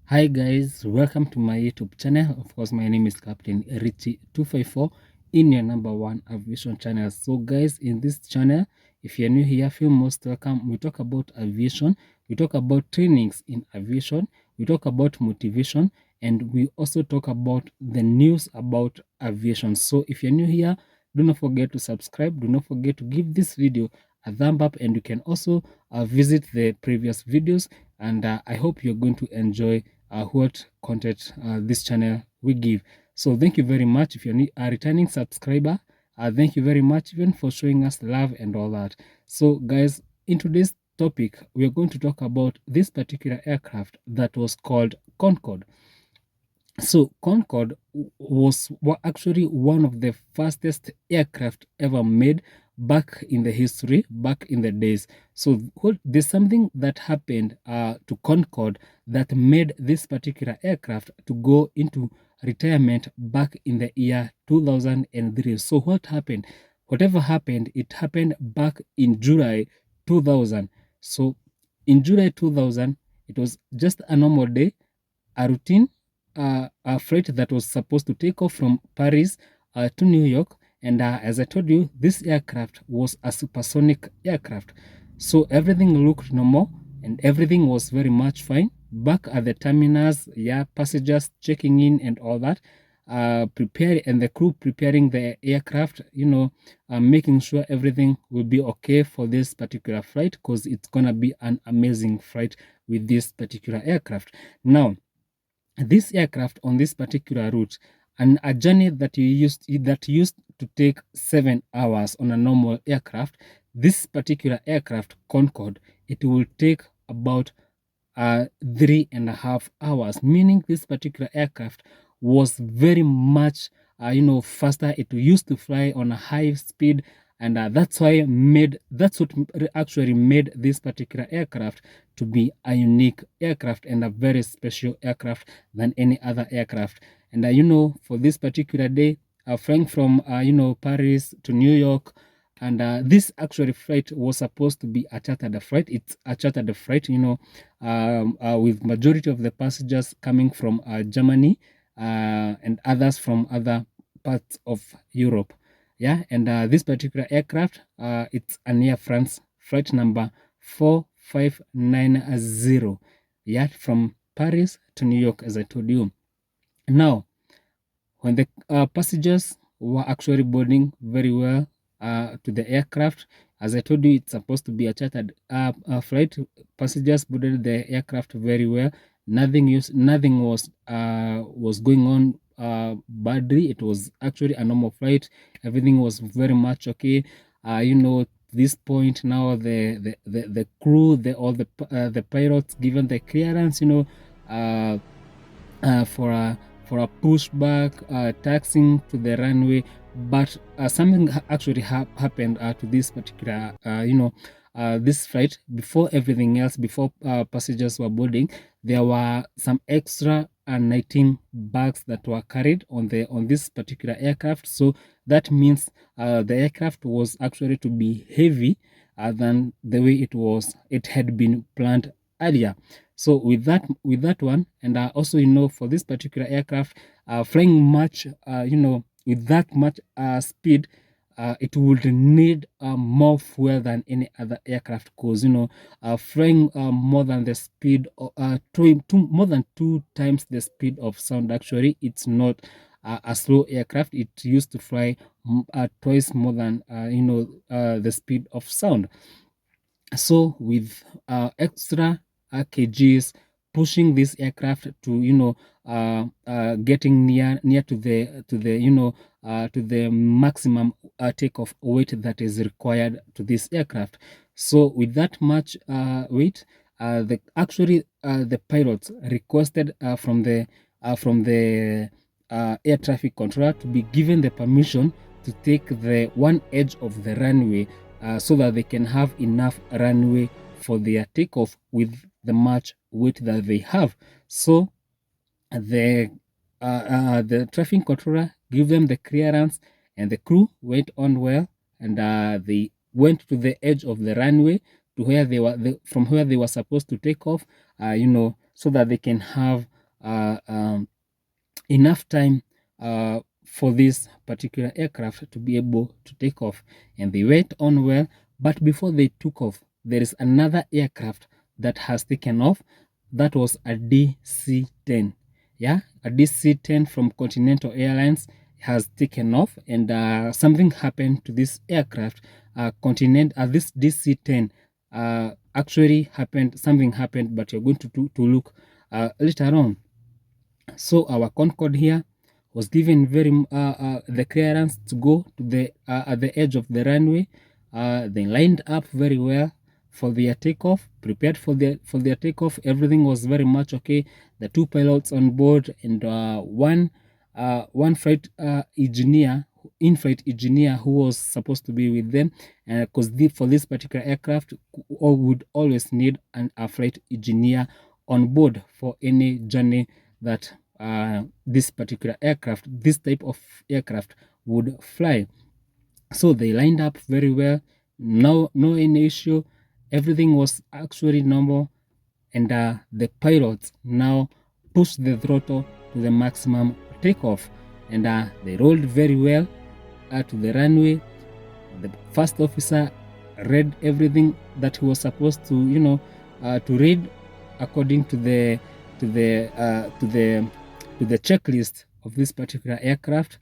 Hi guys, welcome to my YouTube channel. Of course, my name is Captain Richie 254 in your number one aviation channel. So guys, in this channel, if you're new here, feel most welcome. We talk about aviation, we talk about trainings in aviation, we talk about motivation, and we also talk about the news about aviation. So if you're new here, do not forget to subscribe, do not forget to give this video a thumb up, and you can also visit the previous videos, and I hope you're going to enjoy what content this channel we give. So thank you very much. If you're a returning subscriber, thank you very much even for showing us love and all that. So guys, in today's topic, we are going to talk about this particular aircraft that was called Concorde. So Concorde was actually one of the fastest aircraft ever made back in the history, back in the days. So there's something that happened to Concorde that made this particular aircraft to go into retirement back in the year 2003. So what happened? Whatever happened, it happened back in July 2000. So in July 2000, it was just a normal day, a routine a flight that was supposed to take off from Paris to New York. And as I told you, this aircraft was a supersonic aircraft. So everything looked normal and everything was very much fine. Back at the terminals, yeah, passengers checking in and all that. Prepare and the crew preparing the aircraft, making sure everything will be okay for this particular flight, because it's gonna be an amazing flight with this particular aircraft. Now, this aircraft on this particular route, and a journey that used to take 7 hours on a normal aircraft, this particular aircraft Concorde, it will take about 3.5 hours, meaning this particular aircraft was very much faster. It used to fly on a high speed, and that's what actually made this particular aircraft to be a unique aircraft and a very special aircraft than any other aircraft. And for this particular day, flying from Paris to New York, and this actually flight was supposed to be a chartered flight. It's a chartered flight, with majority of the passengers coming from Germany and others from other parts of Europe. Yeah, and this particular aircraft, it's an Air France flight number 4590. Yeah, from Paris to New York, as I told you. Now, when the passengers were actually boarding very well to the aircraft, as I told you, it's supposed to be a chartered flight. Passengers boarded the aircraft very well. Nothing was going on badly. It was actually a normal flight. Everything was very much okay. This point now, the crew, the pilots given the clearance, for a pushback, taxing to the runway. But something actually happened to this particular, this flight. Before everything else, before passengers were boarding, there were some extra 19 bags that were carried on this particular aircraft. So that means the aircraft was actually to be heavy than the way it had been planned earlier. So with that one, and also for this particular aircraft, flying much with that much speed, it would need more fuel than any other aircraft, because flying more than the speed more than 2 times the speed of sound. Actually, it's not a slow aircraft. It used to fly twice more than the speed of sound. So with extra kgs pushing this aircraft to getting near to the maximum takeoff weight that is required to this aircraft. So with that much weight, the pilots requested from the air traffic controller to be given the permission to take the one edge of the runway, so that they can have enough runway for their takeoff with the much weight that they have. So the traffic controller gave them the clearance, and the crew went on well, and they went to the edge of the runway to where from where they were supposed to take off, so that they can have enough time for this particular aircraft to be able to take off, and they went on well. But before they took off, there is another aircraft that has taken off. That was a DC-10. Yeah, a DC-10 from Continental Airlines has taken off, and something happened to this aircraft. This DC-10 actually happened. Something happened, but you're going to look later on. So our Concorde here was given the clearance to go to the at the edge of the runway. They lined up very well for their takeoff, prepared for their takeoff. Everything was very much okay. The two pilots on board and one flight engineer, in-flight engineer, who was supposed to be with them, because for this particular aircraft, would always need a flight engineer on board for any journey that this particular aircraft, this type of aircraft, would fly. So they lined up very well. No any issue. Everything was actually normal, and the pilots now pushed the throttle to the maximum takeoff, and they rolled very well to the runway. The first officer read everything that he was supposed to, to read according to the checklist of this particular aircraft.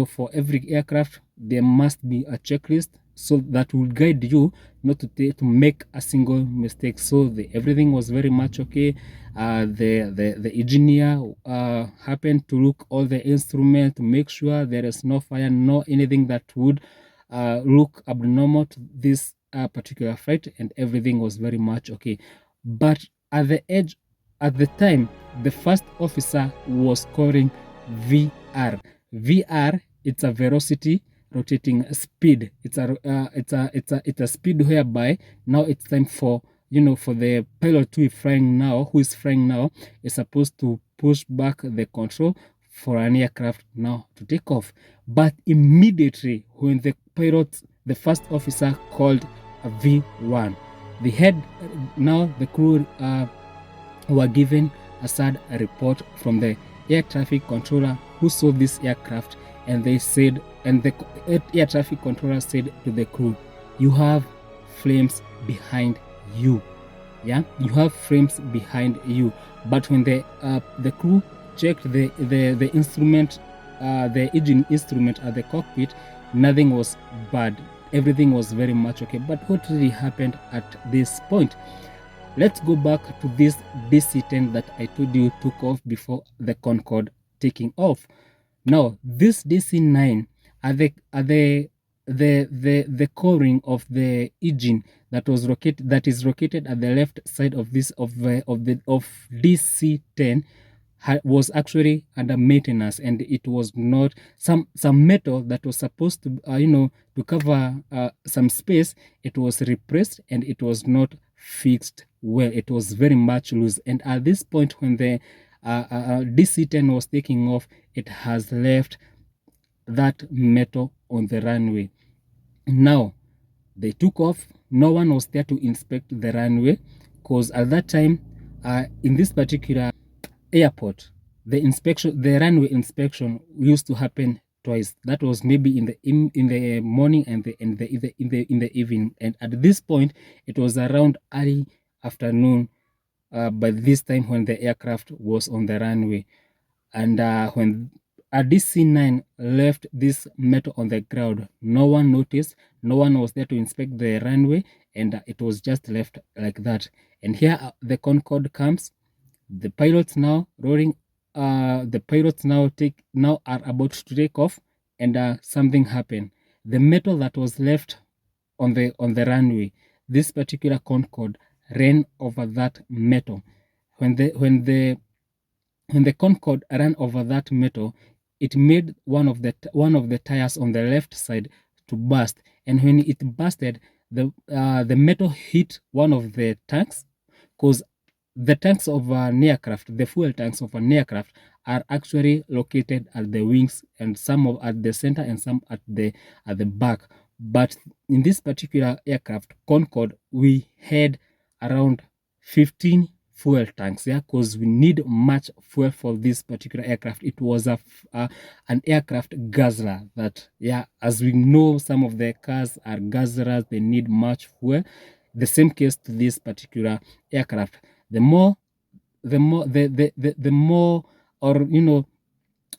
For every aircraft there must be a checklist, so that will guide you not to make a single mistake. So everything was very much okay. The engineer happened to look all the instruments to make sure there is no fire, no anything that would look abnormal to this particular flight, and everything was very much okay. But at the time, the first officer was scoring VR. VR, it's a velocity rotating speed. It's a speed whereby now it's time for the pilot who is flying now is supposed to push back the control for an aircraft now to take off. But immediately when the first officer called a V1, the crew were given a sad report from the air traffic controller who saw this aircraft, and the air traffic controller said to the crew, "You have flames behind you." Yeah, you have flames behind you. But when the crew checked the instrument, the engine instrument at the cockpit, nothing was bad. Everything was very much okay. But what really happened at this point? Let's go back to this DC-10 that I told you took off before the Concorde taking off. Now, this DC-9 are the coring of the engine that is located at the left side of DC-10 was actually under maintenance, and it was not some metal that was supposed to to cover some space. It was repressed and it was not fixed well. It was very much loose, and at this point when the DC-10 was taking off, it has left that metal on the runway. Now they took off. No one was there to inspect the runway, because at that time in this particular airport, the runway inspection used to happen twice. That was maybe in the morning and in the evening. And at this point, it was around early afternoon by this time when the aircraft was on the runway. And when a DC-9 left this metal on the ground, no one noticed. No one was there to inspect the runway, and it was just left like that. And here the Concorde comes. The pilots now rolling. The pilots now are about to take off, and something happened. The metal that was left on the runway, this particular Concorde ran over that metal. When the Concorde ran over that metal, it made one of the tires on the left side to burst, and when it bursted, the metal hit one of the tanks, because the tanks of an aircraft, the fuel tanks of an aircraft, are actually located at the wings, and some at the center and some at the back. But in this particular aircraft, Concorde, we had around 15 fuel tanks, yeah, because we need much fuel for this particular aircraft. It was an aircraft guzzler that, yeah, as we know, some of the cars are guzzlers, they need much fuel. The same case to this particular aircraft. The more the more, or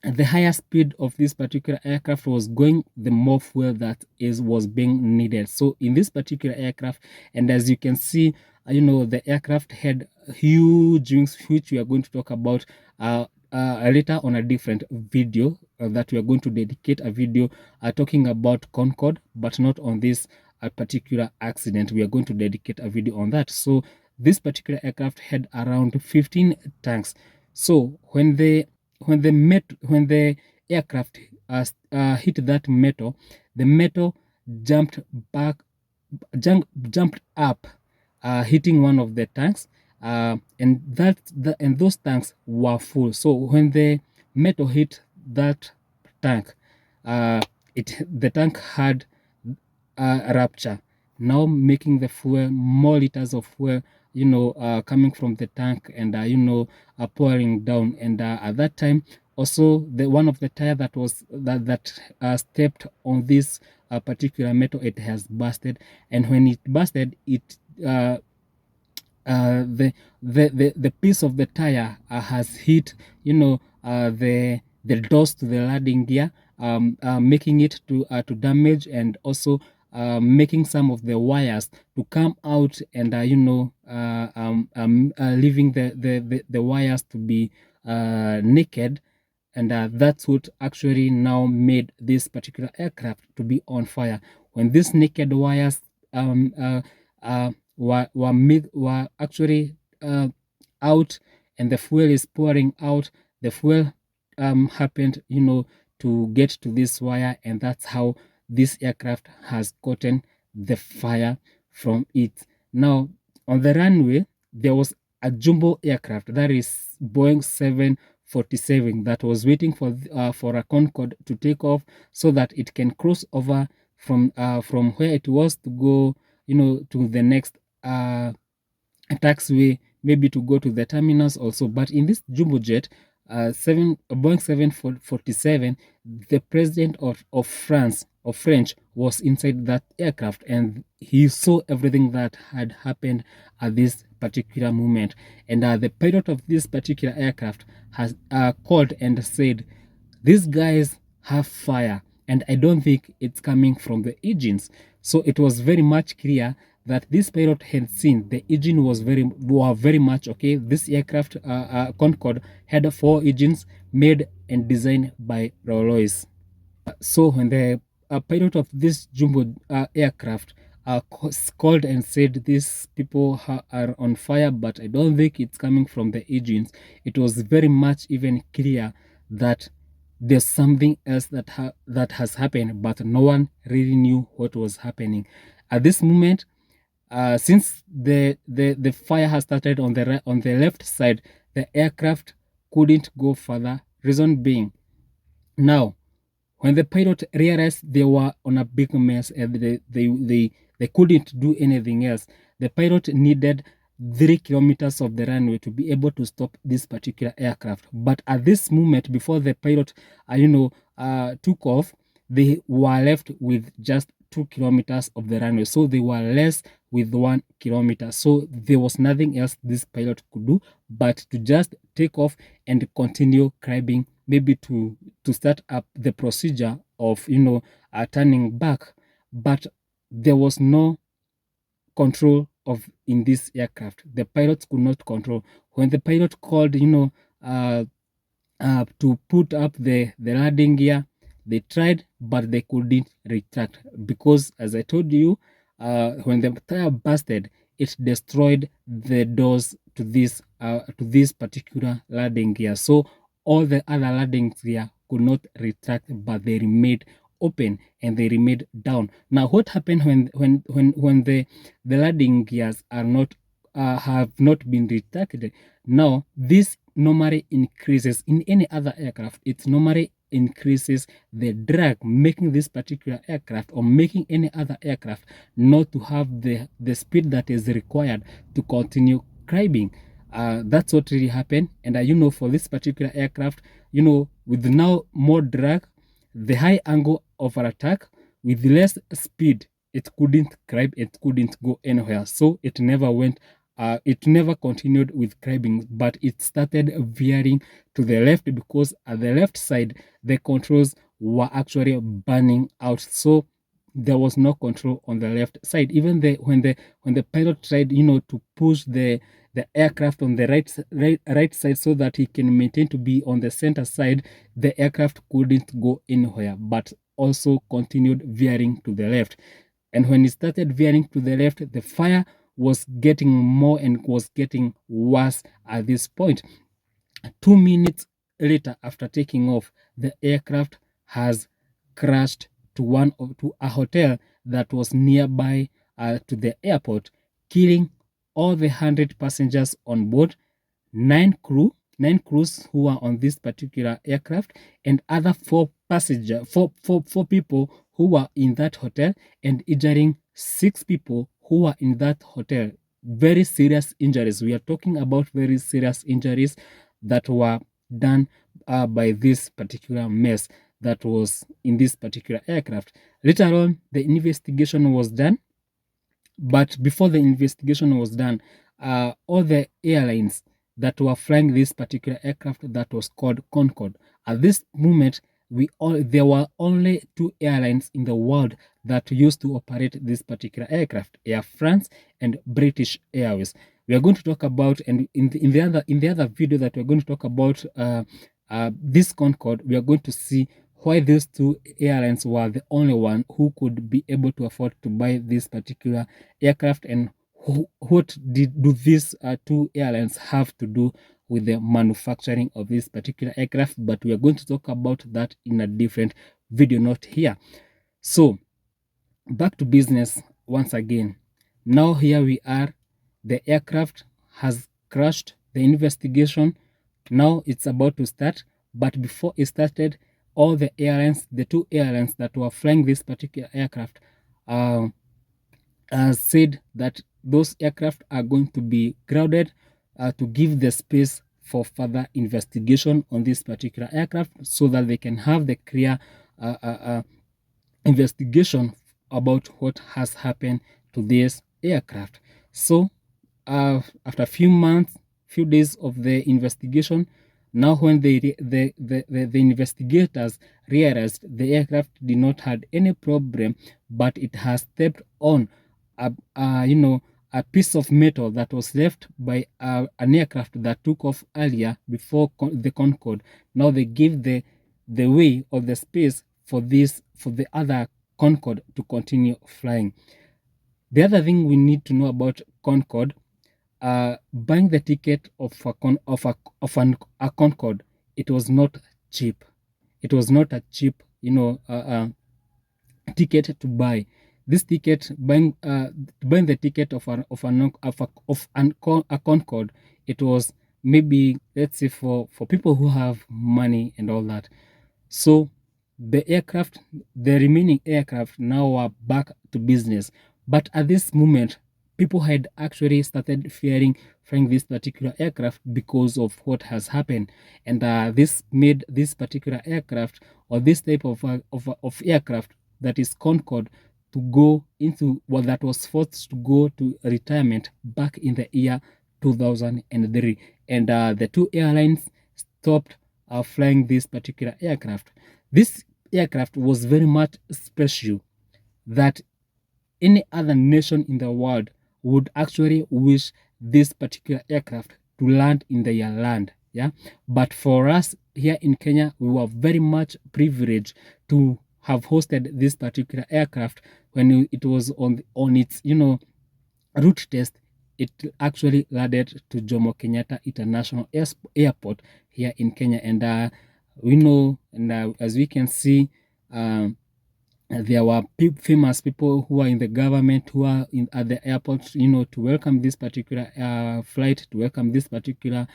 the higher speed of this particular aircraft was going, the more fuel that was being needed. So in this particular aircraft, and as you can see, the aircraft had huge wings, which we are going to talk about later on a different video, that we are going to dedicate a video talking about Concorde, but not on this particular accident. We are going to dedicate a video on that. So this particular aircraft had around 15 tanks. So when the aircraft hit that metal, the metal jumped back, jumped up, hitting one of the tanks, and those tanks were full. So when the metal hit that tank, the tank had a rupture, now making the fuel, more liters of fuel, coming from the tank, and pouring down. And at that time, also the one of the tire that was stepped on this particular metal, it has busted, and when it busted, it the piece of the tire has hit the doors to the landing gear, making it to damage, and also making some of the wires to come out, and leaving the wires to be naked. And that's what actually now made this particular aircraft to be on fire. When these naked wires were actually out, and the fuel is pouring out, the fuel happened to get to this wire, and that's how this aircraft has gotten the fire from it. Now on the runway, there was a jumbo aircraft, that is Boeing 747, that was waiting for a Concorde to take off, so that it can cross over from where it was to go to the next taxiway, maybe to go to the terminals also. But in this jumbo jet, Boeing 747, the president of French was inside that aircraft, and he saw everything that had happened at this particular moment. And the pilot of this particular aircraft has called and said, these guys have fire, and I don't think it's coming from the engines. So it was very much clear that this pilot had seen the engine were very much okay. This aircraft, Concorde, had 4 engines made and designed by Rolls-Royce. So when the pilot of this jumbo aircraft called and said, these people are on fire, but I don't think it's coming from the engines, it was very much even clear that there's something else that has happened, but no one really knew what was happening at this moment. Since the fire has started on the left side, the aircraft couldn't go further. Reason being, now when the pilot realized they were on a big mess and they couldn't do anything else, the pilot needed 3 kilometers of the runway to be able to stop this particular aircraft. But at this moment, before the pilot took off, they were left with just 2 kilometers of the runway. So they were less with 1 kilometer. So there was nothing else this pilot could do but to just take off and continue climbing, maybe to start up the procedure of turning back. But there was no control of in this aircraft. The pilots could not control. When the pilot called to put up the landing gear, they tried, but they couldn't retract, because as I told you, when the tire busted, it destroyed the doors to this particular landing gear. So all the other landing gear could not retract, but they remained open and they remained down. Now what happened when the landing gears are not have not been retracted? Now this normally increases in any other aircraft. It normally increases the drag, making this particular aircraft, or making any other aircraft, not to have the speed that is required to continue climbing. That's what really happened. And you know, for this particular aircraft, you know, with now more drag, the high angle of an attack, with less speed, it couldn't climb, it couldn't go anywhere. So it never went, it never continued with climbing, but it started veering to the left, because at the left side, the controls were actually burning out. So there was no control on the left side. Even when the pilot tried, you know, to push the aircraft on the right side so that he can maintain to be on the center side, the aircraft couldn't go anywhere, but also continued veering to the left. And when it started veering to the left, the fire was getting more and was getting worse at this point. 2 minutes later, after taking off, the aircraft has crashed to a hotel that was nearby to the airport, killing all the 100 passengers on board, nine crews who were on this particular aircraft, and other four people who were in that hotel, and injuring 6 people who were in that hotel. Very serious injuries. We are talking about very serious injuries that were done by this particular mess that was in this particular aircraft. Later on, the investigation was done, but before the investigation was done, all the airlines that were flying this particular aircraft that was called Concorde, at this moment, there were only 2 airlines in the world that used to operate this particular aircraft: Air France and British Airways. We are going to talk about, and in the other video that we're going to talk about this Concorde, we are going to see why these 2 airlines were the only one who could be able to afford to buy this particular aircraft, and what do these 2 airlines have to do with the manufacturing of this particular aircraft. But we are going to talk about that in a different video, not here. So back to business once again. Now here we are, the aircraft has crashed. The investigation now it's about to start, but before it started, all the airlines, the 2 airlines that were flying this particular aircraft, said that those aircraft are going to be grounded to give the space for further investigation on this particular aircraft, so that they can have the clear investigation about what has happened to this aircraft. So after a few days of the investigation, now when the investigators realized the aircraft did not have any problem, but it has stepped on a piece of metal that was left by an aircraft that took off earlier before the Concorde. Now they give the way of the space for the other Concorde to continue flying. The other thing we need to know about Concorde, buying the ticket of a Concorde, it was not cheap. It was not a cheap, ticket to buy. This ticket, buying the ticket of a Concorde, it was maybe, let's say, for people who have money and all that. So the remaining aircraft now are back to business. But at this moment, people had actually started fearing flying this particular aircraft because of what has happened. And this made this particular aircraft, or this type of aircraft, that is Concorde, to go into that was forced to go to retirement back in the year 2003. And the 2 airlines stopped flying this particular aircraft. This aircraft was very much special, that any other nation in the world would actually wish this particular aircraft to land in their land. Yeah, but for us here in Kenya, we were very much privileged to have hosted this particular aircraft. When it was on its route test, it actually landed to Jomo Kenyatta International Airport here in Kenya. And we know, and as we can see, there were famous people who are in the government, who are at the airport, to welcome this particular flight, to welcome this particular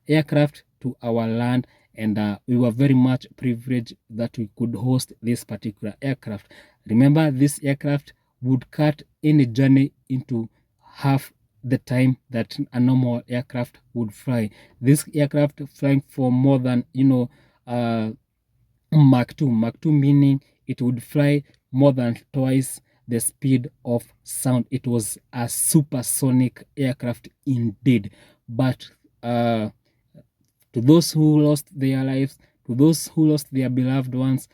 aircraft to our land. And we were very much privileged that we could host this particular aircraft. Remember, this aircraft would cut any journey into half the time that a normal aircraft would fly. This aircraft flying for more than, Mach 2 meaning it would fly more than twice the speed of sound. It was a supersonic aircraft indeed. But to those who lost their lives, to those who lost their beloved ones,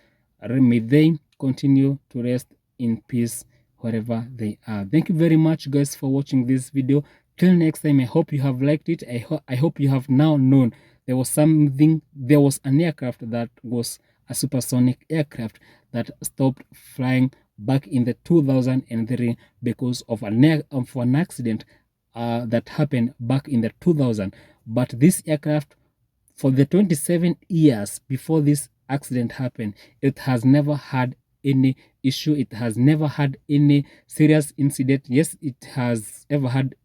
may they continue to rest in peace wherever they are. Thank you very much, guys, for watching this video. Till next time, I hope you have liked it. I hope you have now known there was an aircraft that was a supersonic aircraft that stopped flying back in the 2003 because of an accident that happened back in the 2000. But this aircraft, for the 27 years before this accident happened, it has never had any issue. It has never had any serious incident. Yes, it has ever had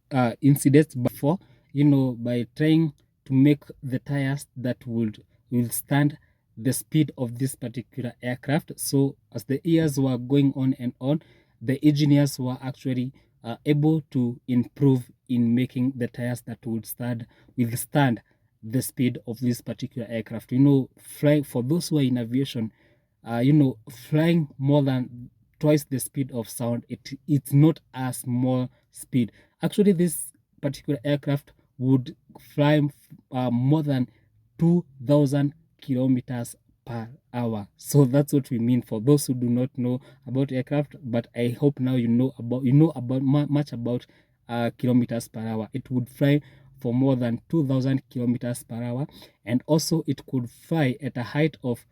incidents before, by trying to make the tires that would withstand the speed of this particular aircraft. So as the years were going on and on, the engineers were actually able to improve in making the tires that would withstand the speed of this particular aircraft. Flying, for those who are in aviation, flying more than twice the speed of sound, it's not a small speed. Actually, this particular aircraft would fly more than 2,000 kilometers per hour. So that's what we mean, for those who do not know about aircraft. But I hope now you know about much about kilometers per hour. It would fly for more than 2,000 kilometers per hour, and also it could fly at a height of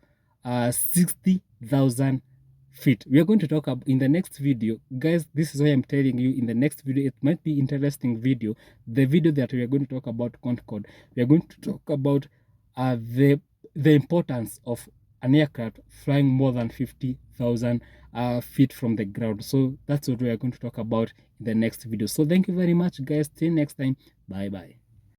60,000 feet. We are going to talk about in the next video, guys. This is why I'm telling you, in the next video, it might be interesting video. The video that we are going to talk about concorde, we are going to talk about the importance of an aircraft flying more than 50,000 feet from the ground. So that's what we are going to talk about in the next video. So thank you very much, guys. Till next time, bye bye.